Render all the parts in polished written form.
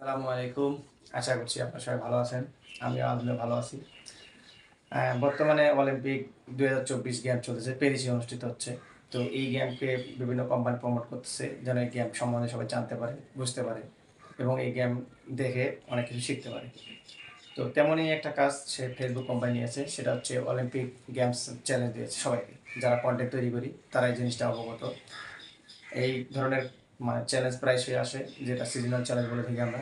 আসসালামু আলাইকুম। আশা করছি আপনারা সবাই ভালো আছেন। আমিও আলহামদুলিল্লাহ ভালো আছি। বর্তমানে অলিম্পিক ২০২৪ গেম চলতেছে, প্যারিসে অনুষ্ঠিত হচ্ছে। তো এই গেমকে বিভিন্ন কোম্পানি প্রমোট করতেছে যেন এই গেম সম্বন্ধে সবাই জানতে পারে, বুঝতে পারে এবং এই গেম দেখে অনেক কিছু শিখতে পারে। তো তেমনই একটা কাজ সে ফেসবুক কোম্পানি নিয়েছে, সেটা হচ্ছে অলিম্পিক গেমস চ্যালেঞ্জ দিয়েছে সবাইকে। যারা কনটেন্ট তৈরি করি তারা এই জিনিসটা অবগত। এই ধরনের চ্যালেঞ্জ প্রায়শই আসে, যেটা সিজনাল চ্যালেঞ্জ বলে থাকি আমরা।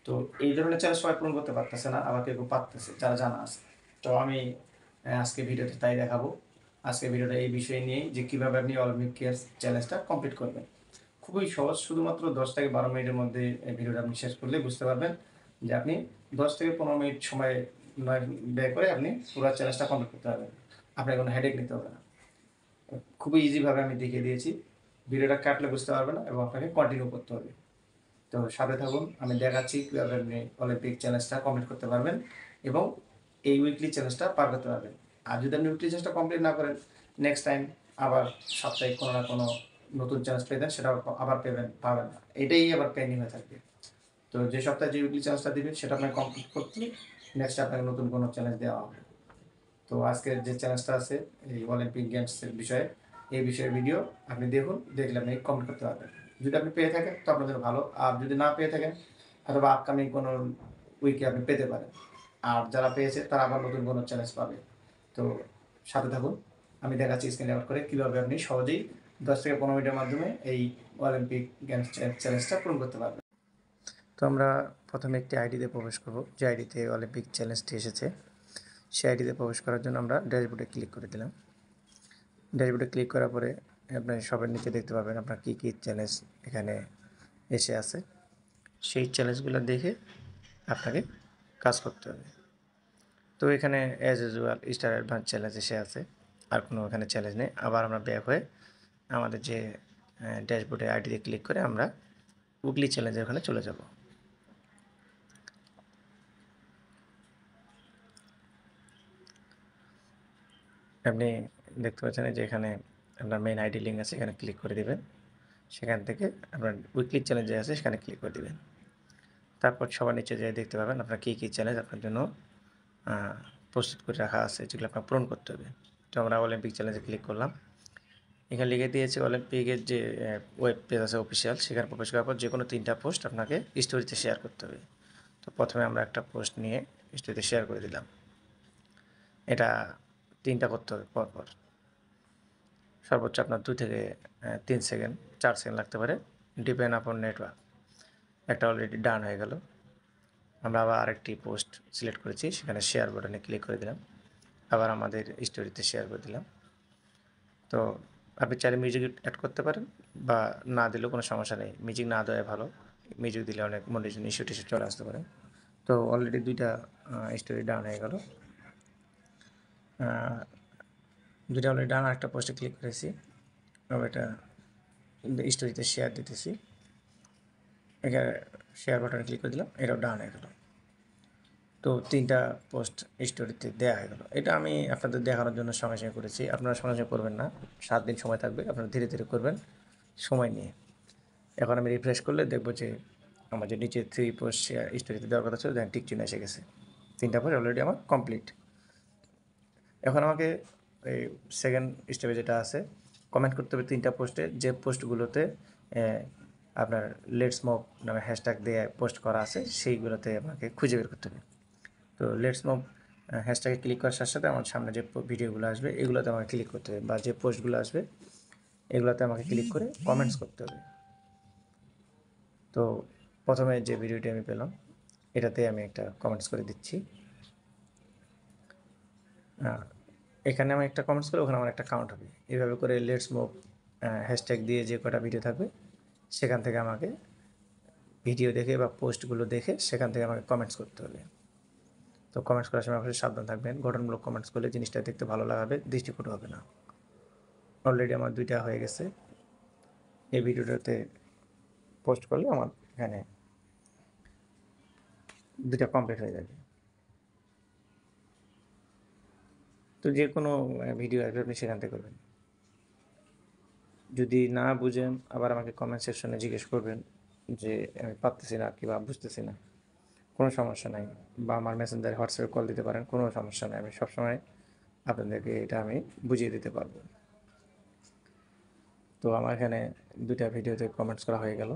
তো এই ধরনের চ্যালেঞ্জ সবাই পূরণ করতে পারতেছে না, আবার কেউ পারতেছে যারা জানা আছে। তো আমি আজকে ভিডিওতে তাই দেখাবো। আজকে ভিডিওটা এই বিষয় নিয়েই যে কীভাবে আপনি অলিম্পিক গেমস চ্যালেঞ্জটা কমপ্লিট করবেন। খুবই সহজ, শুধুমাত্র 10 থেকে 12 মিনিটের মধ্যে এই ভিডিওটা আপনি শেষ করলে বুঝতে পারবেন যে আপনি 10 থেকে 15 মিনিট সময় ব্যয় করে আপনি পুরো চ্যালেঞ্জটা কমপ্লিট করতে পারবেন। আপনার কোনো হেডেক নিতে হবে না। খুবই ইজিভাবে আমি দেখিয়ে দিয়েছি। ভিডিওটা কাটলে বুঝতে পারবে না এবং আপনাকে কন্টিনিউ করতে হবে। তো সাথে থাকুন, আমি দেখাচ্ছি কীভাবে আপনি অলিম্পিক চ্যালেঞ্জটা কমপ্লিট করতে পারবেন এবং এই উইকলি চ্যালেঞ্জটা পার করতে পারবেন। আর যদি আপনি উইকলি চ্যালেঞ্জটা কমপ্লিট না করেন, নেক্সট টাইম আবার সাপ্তাহিক কোনো না কোনো নতুন চ্যালেঞ্জ পেতেন, সেটা আবার পাবেন না। এটাই আবার পেন্ডিং হয়ে থাকবে। তো যে সপ্তাহে যে উইকলি চ্যালেঞ্জটা দিবেন সেটা আপনাকে কমপ্লিট করতে নেক্সট আপনাকে নতুন কোনো চ্যালেঞ্জ দেওয়া হবে। তো আজকের যে চ্যালেঞ্জটা আছে এই অলিম্পিক গেমসের বিষয়ে, এই বিষয়ে ভিডিও আপনি দেখুন, দেখলে আপনি কমেন্ট করতে পারবেন। যদি আপনি পেয়ে থাকেন তো আপনাদের ভালো, আর যদি না পেয়ে থাকেন অথবা আপকামিং কোনো উইকে আপনি পেতে পারেন। আর যারা পেয়েছে তারা আবার নতুন কোনো চ্যালেঞ্জ পাবে। তো সাথে থাকুন, আমি দেখাচ্ছি স্ক্রিনে আউট করে কীভাবে আপনি সহজেই 10 থেকে 15 মিনিটের মাধ্যমে এই অলিম্পিক গেমস চ্যালেঞ্জটা পূরণ করতে পারবেন। তো আমরা প্রথমে একটি আইডিতে প্রবেশ করব, যে আইডিতে অলিম্পিক চ্যালেঞ্জটি এসেছে। সেই আইডিতে প্রবেশ করার জন্য আমরা ড্যাশবোর্ডে ক্লিক করে দিলাম। ড্যাশবোর্ডে ক্লিক করার পরে আপনি সবার নিচে দেখতে পাবেন আপনার কী কী চ্যালেঞ্জ এখানে এসে আছে। সেই চ্যালেঞ্জগুলো দেখে আপনাকে কাজ করতে হবে। তো এখানে as usual star advance challenge এসে আছে, আর কোনো এখানে চ্যালেঞ্জ নেই। আবার আমরা ব্যাক হয়ে আমাদের যে ড্যাশবোর্ডে আইডিতে ক্লিক করে আমরা উইকলি চ্যালেঞ্জের ওখানে চলে যাব। আপনি দেখতে পাচ্ছেন যে এখানে আপনার মেইন আইডি লিঙ্ক আছে, এখানে ক্লিক করে দেবেন। সেখান থেকে আপনার উইকলি চ্যালেঞ্জ যে আছে সেখানে ক্লিক করে দেবেন। তারপর সবার নিচে যেয়ে দেখতে পাবেন আপনার কী কী চ্যালেঞ্জ আপনার জন্য প্রস্তুত করে রাখা আছে, যেগুলো আপনার পূরণ করতে হবে। তো আমরা অলিম্পিক চ্যালেঞ্জে ক্লিক করলাম। এখানে লিখে দিয়েছে অলিম্পিকের যে ওয়েব পেজ আছে অফিসিয়াল, সেখানে প্রবেশ করার পর যে কোনো 3টা পোস্ট আপনাকে স্টোরিতে শেয়ার করতে হবে। তো প্রথমে আমরা একটা পোস্ট নিয়ে স্টোরিতে শেয়ার করে দিলাম। এটা 3টা করতে হবে পরপর। সর্বোচ্চ আপনার 2 থেকে 3 সেকেন্ড, 4 সেকেন্ড লাগতে পারে, ডিপেন্ড আপন নেটওয়ার্ক। একটা অলরেডি ডান হয়ে গেল। আমরা আবার আরেকটি পোস্ট সিলেক্ট করেছি, সেখানে শেয়ার বাটনে ক্লিক করে দিলাম। আবার আমাদের স্টোরিতে শেয়ার করে দিলাম। তো আপনি চাইলে মিউজিক অ্যাড করতে পারেন বা না দিলেও কোনো সমস্যা নেই। মিউজিক না দেওয়াই ভালো। মিউজিক দিলে অনেক মনিটাইজেশন ইস্যু টিস্যু চলে আসতে পারে। তো অলরেডি 2টা স্টোরি ডান হয়ে গেল। 2টা অলরেডি ডান। আরেকটা পোস্টে ক্লিক করেছি, আবার এটা স্টোরিতে শেয়ার দিতেছি। এখানে শেয়ার বাটনে ক্লিক করে দিলাম, এটাও ডান হয়ে গেল। তো 3টা পোস্ট স্টোরিতে দেওয়া হয়ে গেল। এটা আমি আপনাদের দেখানোর জন্য সঙ্গে সঙ্গে করেছি। আপনারা সঙ্গে সঙ্গে করবেন না, 7 দিন সময় থাকবে, আপনারা ধীরে ধীরে করবেন সময় নিয়ে। এখন আমি রিফ্রেশ করলে দেখবো যে আমার যে নিচে 3 পোস্ট স্টোরিতে দেওয়ার কথা ছিল, দেখেন টিক চিহ্ন এসে গেছে। 3টা পোস্ট অলরেডি আমার কমপ্লিট। এখন আমাকে এই সেকেন্ড স্টেপে যেটা আছে, কমেন্ট করতে হবে 3টা পোস্টে, যে পোস্টগুলোতে আপনার লেটস মুভ নামে হ্যাশট্যাগ দিয়ে পোস্ট করা আছে, সেইগুলোতে আমাকে খুঁজে বের করতে হবে। তো লেটস মুভ হ্যাশট্যাগে ক্লিক করার সাথে সাথে আমার সামনে যে ভিডিওগুলো আসবে এগুলোতে আমাকে ক্লিক করতে হবে, বা যে পোস্টগুলো আসবে এগুলোতে আমাকে ক্লিক করে কমেন্টস করতে হবে। তো প্রথমে যে ভিডিওটি আমি পেলাম এটাতে আমি একটা কমেন্টস করে দিচ্ছি। এখানে আমি একটা কমেন্টস করে ওখানে আমার একটা কাউন্ট হবে। এইভাবে করে লেটস মুভ হ্যাশট্যাগ দিয়ে যে কটা ভিডিও থাকবে সেখান থেকে আমাকে ভিডিও দেখে বা পোস্টগুলো দেখে সেখান থেকে আমাকে কমেন্টস করতে হবে। তো কমেন্টস করার সময় অবশ্যই সাবধান থাকবেন। গঠনমূলক কমেন্টস করলে জিনিসটা দেখতে ভালো লাগাবে, দৃষ্টিকটু হবে না। অলরেডি আমার 2টা হয়ে গেছে। এই ভিডিওটাতে পোস্ট করলে আমার এখানে 2টা কমপ্লিট হয়ে যাবে। তো যে কোনো ভিডিও আসবে আপনি সেখান থেকে করবেন। যদি না বুঝেন আবার আমাকে কমেন্ট সেকশনে জিজ্ঞেস করবেন, যে আমি পারতেছি না কিংবা বুঝতেছি না, কোনো সমস্যা নাই, বা আমার মেসেঞ্জারে হোয়াটসঅ্যাপে কল দিতে পারেন, কোনো সমস্যা নেই, আমি সবসময় আপনাদেরকে এটা আমি বুঝিয়ে দিতে পারবো। তো আমার এখানে 2টা ভিডিওতে কমেন্টস করা হয়ে গেল।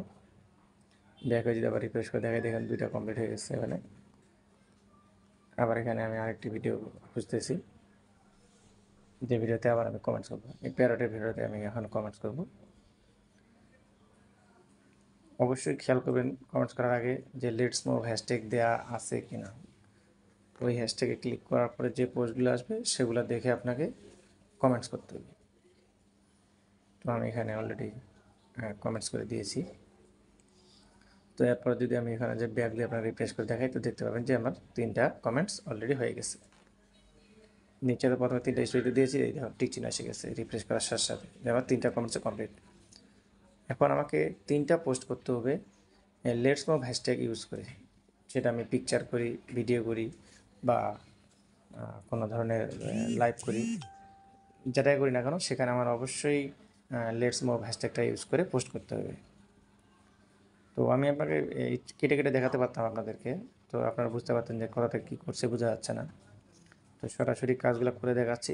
ব্যাক হয়ে যদি আবার রিফ্রেশ করে দেখাই, দেখেন 2টা কমপ্লিট হয়ে গেছে এখানে। আবার এখানে আমি আরেকটি ভিডিও খুঁজতেছি, যে ভিডিওতে আবার আমি কমেন্টস করবো। এই প্যারটের ভিডিওতে আমি এখন কমেন্টস করব। অবশ্যই খেয়াল করবেন কমেন্টস করার আগে যে লেটস মুভ হ্যাশট্যাগ দেওয়া আছে কি না। ওই হ্যাশট্যাগে ক্লিক করার পরে যে পোস্টগুলো আসবে সেগুলো দেখে আপনাকে কমেন্টস করতে হবে। তো আমি এখানে অলরেডি কমেন্টস করে দিয়েছি। তো এরপরে যদি আমি এখানে যে ব্যাক দিয়ে আপনার রিফ্রেশ করে দেখাই, তো দেখতে পাবেন যে আমার 3টা কমেন্টস অলরেডি হয়ে গেছে। নিচে তো প্রথমে 3টা স্টোরিতে দিয়েছি, এই দেখুন টিক চিহ্ন এসে গেছে রিফ্রেশ করার সাথে সাথে, যে আমার 3টা কমেন্টস কমপ্লিট। এখন আমাকে 3টা পোস্ট করতে হবে লেটস মুভ হ্যাশট্যাগ ইউজ করে। সেটা আমি পিকচার করি, ভিডিও করি, বা কোনো ধরনের লাইভ করি, যেটাই করি না কেন সেখানে আমার অবশ্যই লেটস মুভ হ্যাশট্যাগটা ইউজ করে পোস্ট করতে হবে। তো আমি আপনাকে এই কেটে কেটে দেখাতে পারতাম আপনাদেরকে, তো আপনারা বুঝতে পারতেন যে কথাটা কী করছে বোঝা যাচ্ছে না। তো সরাসরি কাজগুলো করে দেখাচ্ছি।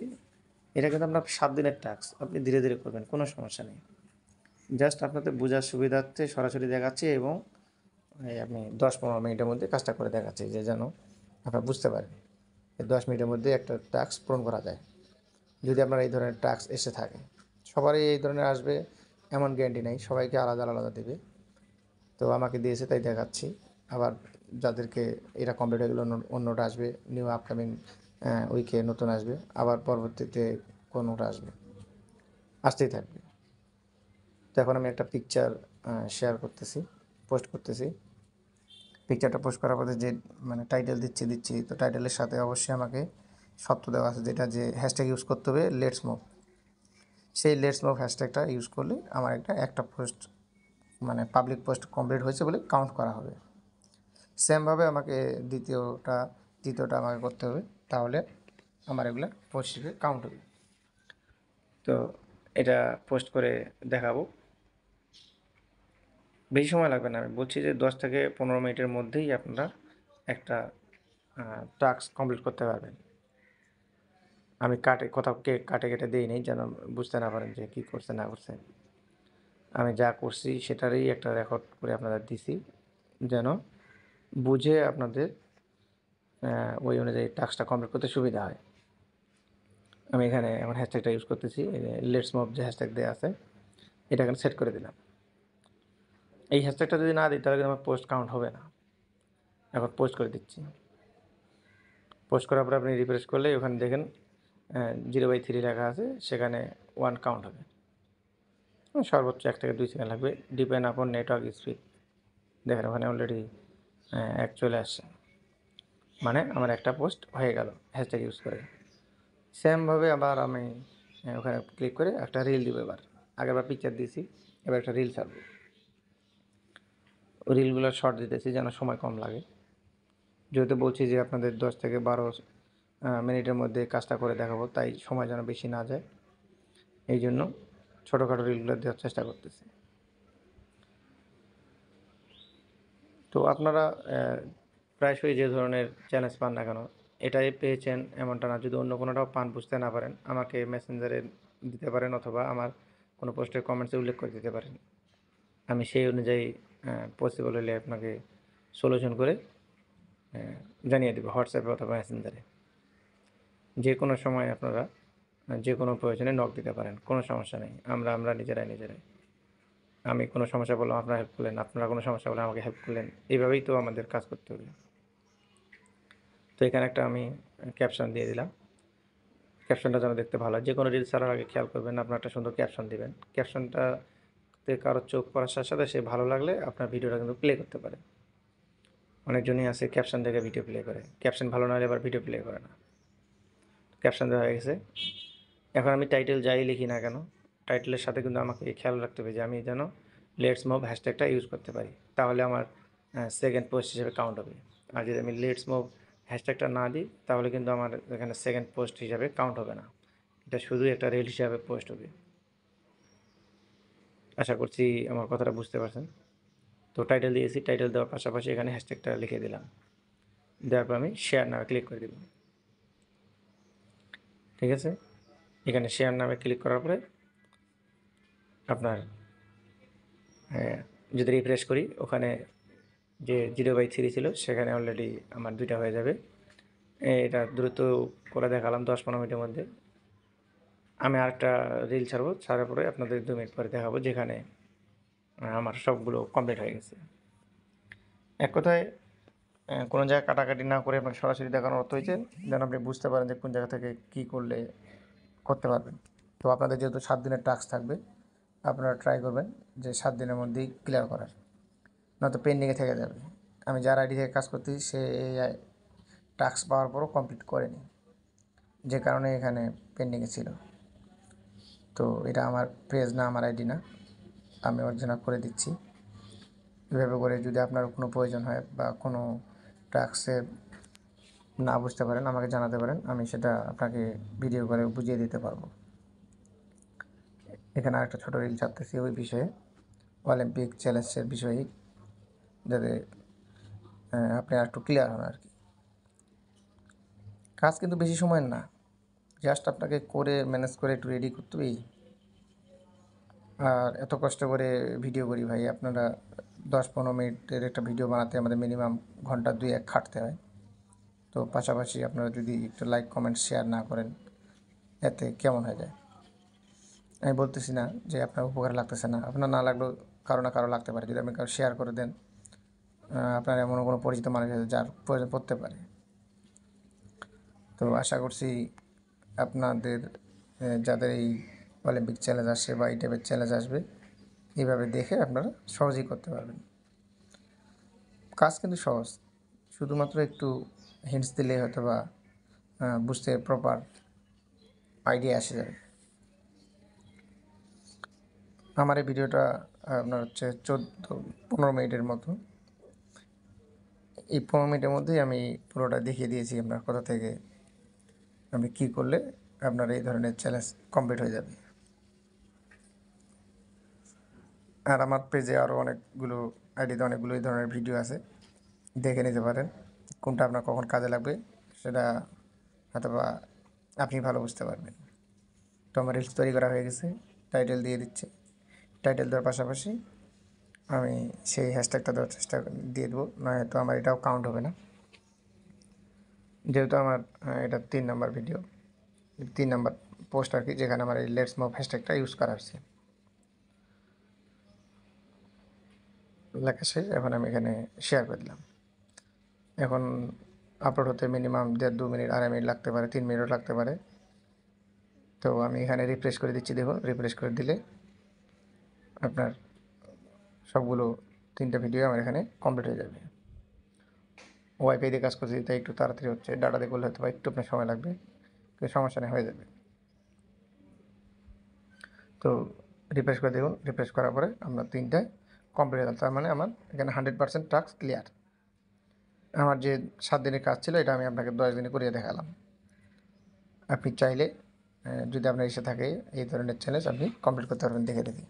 এটা কিন্তু আপনার 7 দিনের টাস্ক, আপনি ধীরে ধীরে করবেন, কোনো সমস্যা নেই। জাস্ট আপনাদের বোঝার সুবিধার্থে সরাসরি দেখাচ্ছি, এবং আমি 10-15 মিনিটের মধ্যে কাজটা করে দেখাচ্ছি, যে যেন আপনারা বুঝতে পারেন 10 মিনিটের মধ্যে একটা টাস্ক পূরণ করা যায়। যদি আপনার এই ধরনের টাস্ক এসে থাকে, সবারই এই ধরনের আসবে এমন গ্যারান্টি নেই, সবাইকে আলাদা আলাদা দেবে। তো আমাকে দিয়েছে তাই দেখাচ্ছি। আবার যাদেরকে এটা কমপ্লিট হয়ে গেলো, অন্যটা আসবে, নিউ আপকামিং উইকে নতুন আসবে, আবার পরবর্তীতে কোনোটা আসবে, আসতেই থাকবে। তো এখন আমি একটা পিকচার শেয়ার করতেছি, পোস্ট করতেছি। পিকচারটা পোস্ট করার পরে যে টাইটেল দিচ্ছি, তো টাইটেলের সাথে অবশ্যই আমাকে শর্ত দেওয়া আছে, যেটা যে হ্যাশট্যাগ ইউজ করতে হবে লেটস মুভ। সেই লেটস মুভ হ্যাশট্যাগটা ইউজ করলে আমার একটা পোস্ট পাবলিক পোস্ট কমপ্লিট হয়েছে বলে কাউন্ট করা হবে। সেমভাবে আমাকে দ্বিতীয়টা আমাকে করতে হবে, তাহলে আমার এগুলো পোস্ট হিসেবে কাউন্ট হবে। তো এটা পোস্ট করে দেখাবো, বেশি সময় লাগবে না, আমি বলছি যে 10 থেকে 15 মিনিটের মধ্যেই আপনারা একটা টাস্ক কমপ্লিট করতে পারবেন। আমি কোথাও কাটে কেটে দিই নেই, যেন বুঝতে না পারেন যে কী করছে না করছে। আমি যা করছি সেটারই একটা রেকর্ড করে আপনাদের দিছি, যেন বুঝে আপনাদের ওই অনুযায়ী টাস্কটা কমপ্লিট করতে সুবিধা হয়। আমি এখানে আমার হ্যাশট্যাগটা ইউজ করতেছি, লেটস মুভ যে হ্যাশট্যাগ দেওয়া আছে এটা এখানে সেট করে দিলাম। এই হ্যাশট্যাগটা যদি না দিই তাহলে কিন্তু আমার পোস্ট কাউন্ট হবে না। এখন পোস্ট করে দিচ্ছি। পোস্ট করার পরে আপনি রিফ্রেশ করলেই ওখানে দেখেন 0/3 লেখা আছে, সেখানে 1 কাউন্ট হবে। সর্বোচ্চ 1 থেকে 2 সেকেন্ড লাগবে, ডিপেন্ড আপন নেটওয়ার্ক স্পিড। দেখেন ওখানে অলরেডি 1 চলে আসছে, মানে আমার একটা পোস্ট হয়ে গেল হ্যাশট্যাগ ইউজ করে। সেমভাবে আবার আমি ওখানে ক্লিক করে একটা রিল দিব। আগেরবার পিকচার দিয়েছি, এবার একটা রিল ছাড়বো। রিলগুলো শর্ট দিতেছি যেন সময় কম লাগে, যেহেতু বলছি যে আপনাদের 10 থেকে 12 মিনিটের মধ্যে কাজটা করে দেখাবো, তাই সময় যেন বেশি না যায়, এই জন্য ছোটোখাটো রিলগুলো দেওয়ার চেষ্টা করতেছি। তো আপনারা প্রায়শই যে ধরনের চ্যালেঞ্জ পান না কেন, এটাই পেয়েছেন এমনটা না, যদি অন্য কোনোটাও পান, বুঝতে না পারেন, আমাকে মেসেঞ্জারে দিতে পারেন, অথবা আমার কোনো পোস্টের কমেন্টসে উল্লেখ করে দিতে পারেন। আমি সেই অনুযায়ী পসিবল হলে আপনাকে সলিউশন করে জানিয়ে দেবো হোয়াটসঅ্যাপে অথবা মেসেঞ্জারে। যে কোনো সময় আপনারা যে কোনো প্রয়োজনে নক দিতে পারেন, কোনো সমস্যা নেই। আমরা নিজেরাই আমি কোনো সমস্যা বললাম, আপনারা হেল্প করলেন, আপনারা কোনো সমস্যা বললেন, আমাকে হেল্প করলেন, এইভাবেই তো আমাদের কাজ করতে হবে। তো এখানে একটা আমি ক্যাপশন দিয়ে দিলাম, ক্যাপশনটা যেন দেখতে ভালো হয়। যে কোনো রিলস ছাড়ার আগে খেয়াল করবেন আপনার একটা সুন্দর ক্যাপশন দেবেন। ক্যাপশনটাতে কারোর চোখ পড়ার সাথে সাথে সে ভালো লাগলে আপনার ভিডিওটা কিন্তু প্লে করতে পারে। অনেকজনই আছে ক্যাপশন দেখে ভিডিও প্লে করে, ক্যাপশন ভালো না হলে আবার ভিডিও প্লে করে না। ক্যাপশন দেওয়া হয়ে গেছে। এখন আমি টাইটেল যাই লিখি না কেন, টাইটেলের সাথে কিন্তু আমাকে খেয়াল রাখতে হবে যে আমি যেন লেটস মুভ হ্যাশট্যাগটা ইউজ করতে পারি, তাহলে আমার সেকেন্ড পোস্ট হিসেবে কাউন্ট হবে। আর যদি আমি লেটস মুভ হ্যাশট্যাগটা না দিই তাহলে কিন্তু আমার এখানে সেকেন্ড পোস্ট হিসাবে কাউন্ট হবে না, এটা শুধুই একটা রিল হিসাবে পোস্ট হবে। আশা করছি আমার কথাটা বুঝতে পারছেন। তো টাইটেল দিয়েছি, টাইটেল দেওয়ার পাশাপাশি এখানে হ্যাশট্যাগটা লিখে দিলাম, দেওয়ার পর আমি শেয়ার নামে ক্লিক করে দেব। ঠিক আছে, এখানে শেয়ার নামে ক্লিক করার পরে আপনার যদি রিফ্রেশ করি, ওখানে যে 0/3 ছিল সেখানে অলরেডি আমার 2টা হয়ে যাবে। এটা দ্রুত করে দেখালাম 10-15 মিনিটের মধ্যে। আমি আরেকটা রিল ছাড়বো, ছাড়ার পরে আপনাদের 2 মিনিট পরে দেখাবো, যেখানে আমার সবগুলো কমপ্লিট হয়ে গেছে। এক কথায় কোনো জায়গায় কাটাকাটি না করে আপনাকে সরাসরি দেখানোর অর্থ হয়েছে যেন আপনি বুঝতে পারেন যে কোন জায়গা থেকে কী করলে করতে পারবেন। তো আপনাদের যেহেতু 7 দিনের টাস্ক থাকবে, আপনারা ট্রাই করবেন যে 7 দিনের মধ্যেই ক্লিয়ার করার, নয়তো পেন্ডিংয়ে থেকে যাবে। আমি যার আইডি থেকে কাজ করতেছি সে এই টাস্ক পাওয়ার পরও কমপ্লিট করেনি, যে কারণে এখানে পেন্ডিংয়ে ছিল। তো এটা আমার পেজ না, আমার আইডি না, আমি অরিজিনাল করে দিচ্ছি। এভাবে করে যদি আপনার কোনো প্রয়োজন হয় বা কোনো টাস্কে না বুঝতে পারেন, আমাকে জানাতে পারেন, আমি সেটা আপনাকে ভিডিও করে বুঝিয়ে দিতে পারবো। এখানে আরেকটা ছোটো রিল ছাড়তেছি ওই বিষয়ে, অলিম্পিক চ্যালেঞ্জের বিষয়ে, যাতে আপনি আর একটু ক্লিয়ার হন আর কি। কাজ কিন্তু বেশি সময়ের না, জাস্ট আপনাকে করে ম্যানেজ করে একটু রেডি করতে হবে। আর এত কষ্ট করে ভিডিও করি ভাই, আপনারা 10-15 মিনিটের একটা ভিডিও বানাতে আমাদের মিনিমাম ঘন্টা 2-1 খাটতে হয়। তো পাশাপাশি আপনারা যদি একটু লাইক কমেন্ট শেয়ার না করেন, এতে কেমন হয়ে যায়? আমি বলতেছি না যে আপনার উপকার লাগতেছে না, আপনার না লাগলেও কারো না কারো লাগতে পারে। যদি আপনি কারো শেয়ার করে দেন, আপনার এমনও কোনো পরিচিত মানুষ আছে যার প্রয়োজন পড়তে পারে। তো আশা করছি আপনাদের যাদের এই অলিম্পিক চ্যালেঞ্জ আসছে বা এই টাইপের চ্যালেঞ্জ আসবে, এইভাবে দেখে আপনারা সহজেই করতে পারবেন। কাজ কিন্তু সহজ, শুধুমাত্র একটু হিন্টস দিলে হয়তো বা বুঝতে প্রপার আইডিয়া আসে যাবে। আমার এই ভিডিওটা আপনার হচ্ছে 14-15 মিনিটের মতো। এই 15 মিনিটের মধ্যেই আমি পুরোটা দেখিয়ে দিয়েছি আপনার কোথা থেকে আপনি কী করলে আপনার এই ধরনের চ্যালেঞ্জ কমপ্লিট হয়ে যাবে। আর আমার পেজে আরও অনেকগুলো আইডিতে অনেকগুলো এই ধরনের ভিডিও আছে, দেখে নিতে পারেন কোনটা আপনার কখন কাজে লাগবে, সেটা অথবা আপনি ভালো বুঝতে পারবেন। তো আমার রিলস তৈরি করা হয়ে গেছে, টাইটেল দিয়ে দিচ্ছে। টাইটেল দেওয়ার পাশাপাশি আমি সেই হ্যাশট্যাগটা দেওয়ার চেষ্টা দিয়ে দেবো, নয়তো আমার এটাও কাউন্ট হবে না। যেহেতু আমার এটা 3 নাম্বার ভিডিও, 3 নাম্বার পোস্ট আর কি, যেখানে আমার এই লেটস মুভ হ্যাশট্যাগটা ইউজ করা হয়েছে। লেখা শেষ, এখন আমি এখানে শেয়ার করে দিলাম। এখন আপলোড হতে মিনিমাম 1.5-2 মিনিট, 2.5 মিনিট লাগতে পারে, 3 মিনিটও লাগতে পারে। তো আমি এখানে রিফ্রেশ করে দিচ্ছি, দেখুন রিফ্রেশ করে দিলে আপনার সবগুলো 3টা ভিডিও আমার এখানে কমপ্লিট হয়ে যাবে। ওয়াইফাই দিয়ে কাজ করছি তাই একটু তাড়াতাড়ি হচ্ছে, ডাটা দিয়ে করলে হয়তো বা একটু আপনার সময় লাগবে, কিন্তু সমস্যা নেই, হয়ে যাবে। তো রিফ্রেশ করে দেখুন, রিফ্রেশ করার পরে আপনার 3টায় কমপ্লিট হয়ে গেল। তার মানে আমার এখানে 100% টাস্ক ক্লিয়ার। আমার যে 7 দিনের কাজ ছিল এটা আমি আপনাকে 10 দিনে করিয়ে দেখালাম। আপনি চাইলে যদি আপনার ইচ্ছা থাকে এই ধরনের চ্যালেঞ্জ আপনি কমপ্লিট করতে পারবেন দেখে দেখে।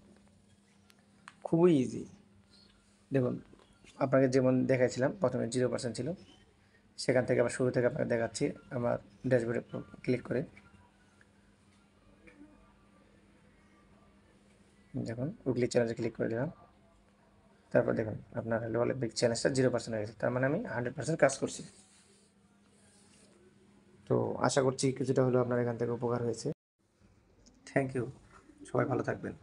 খুবই ইজি। দেখুন, আপনাকে যেমন দেখাইছিলাম প্রথমে 0% ছিল, সেখান থেকে আবার শুরু থেকে আপনাকে দেখাচ্ছি। আমার ড্যাশবোর্ডে ক্লিক করে দেখুন, উইকলি চ্যালেঞ্জে ক্লিক করে দিলাম। তারপর দেখুন আপনার অলিম্পিক চ্যালেঞ্জটা 0% হয়ে গেছে, তার মানে আমি 100% কাজ করছি। তো আশা করছি কিছুটা হলেও আপনার এখান থেকে উপকার হয়েছে। থ্যাংক ইউ, সবাই ভালো থাকবেন।